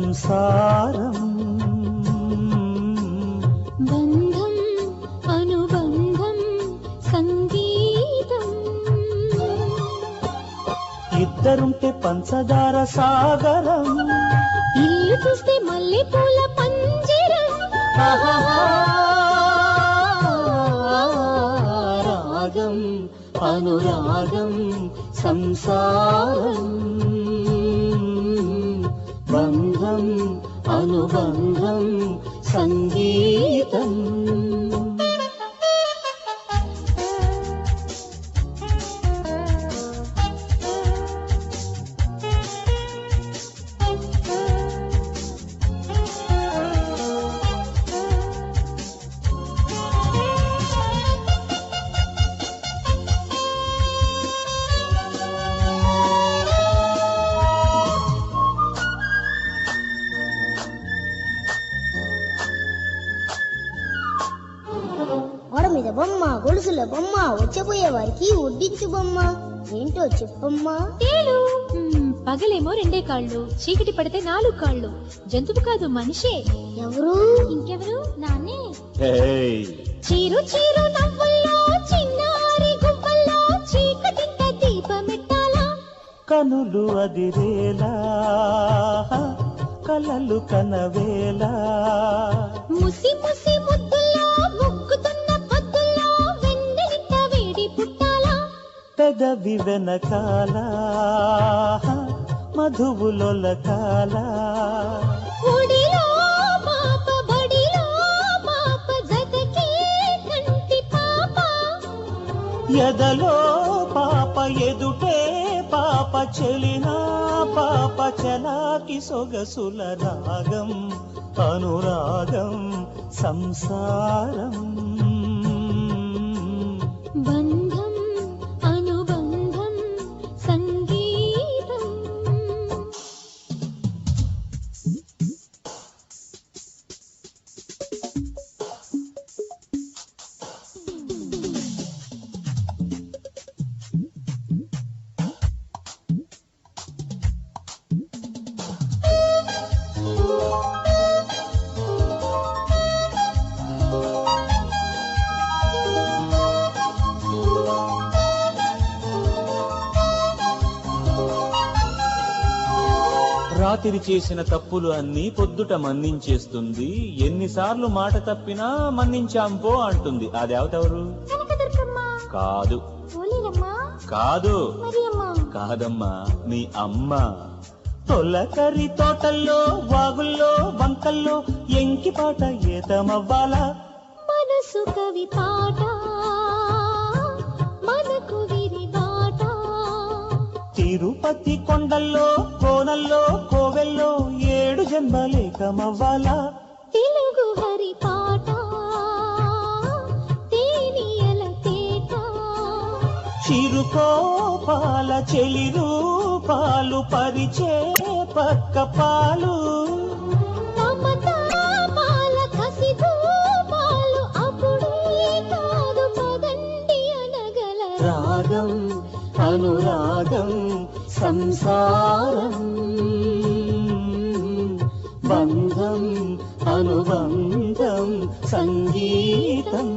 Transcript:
సంసారం బంధం అనుబంధం సంగీతం ఇద్దరుంటే పంచదార సాగరం ఇల్లు చూస్తే మల్లెపూల పంజరం రాగం అనురాగం సంసారం బంధం అనుబంధం సంగీతం మీద బొమ్మ గొలుసుల బొమ్మ వచ్చపోయే వారికి వడ్డించు బొమ్మ ఏంటో చెప్పమ్మా తేలు పగలేమో 2 కాళ్ళు చీకటి పడితే 4 కాళ్ళు జంతువు కాదు మనిషే ఎవరు ఇంకెవరు నాన్నే హేయ్ చీరు చీరు నవ్వుల్లో చిన్నారి గువ్వల్లో చీకటింట దీపమెట్టాలా కనులు అదిరేలా కలలు కనవేలా ముసి ముసి ముద్దుల్లో ముక్కుతున్న పొద్దుల్లో వెన్నెలింట వేడి పుట్టాలా పెదవి వెనకాల మధువులొలకాల ఒడిలో పాప బడిలో పాప జతకే కంటి పాప ఎదలో పాప ఎదుటే పాప చెలినా పాప చలాకి సొగసుల రాగం అనురాగం సంసారం బంధం అనుబంధం సంగీతం రాత్రి చేసిన తప్పులు అన్నీ పొద్దుట మన్నించేస్తుంది ఎన్నిసార్లు మాట తప్పినా మన్నించాంపో అంటుంది ఆ దేవతెవరు కాదు కాదు కాదమ్మా నీ అమ్మ తొలకరి తోటల్లో వాగుల్లో వంకల్లో ఎంకి పాట ఏతమవ్వాలా మనసు కవి పాట మనకు విరిబాట తిరుపతి కొండల్లో కోనల్లో కోవెల్లో 7 జన్మలేకమవ్వాలా తెలుగు హరి పాట తేనియల తేట చిరుకోపాల చెలి రూపాలు పరిచే పక్క పాలు పాల కసి పాలు అప్పుడే కాదు పదండి అనగల రాగం అనురాగం సంసారం బంధం అనుబంధం సంగీతం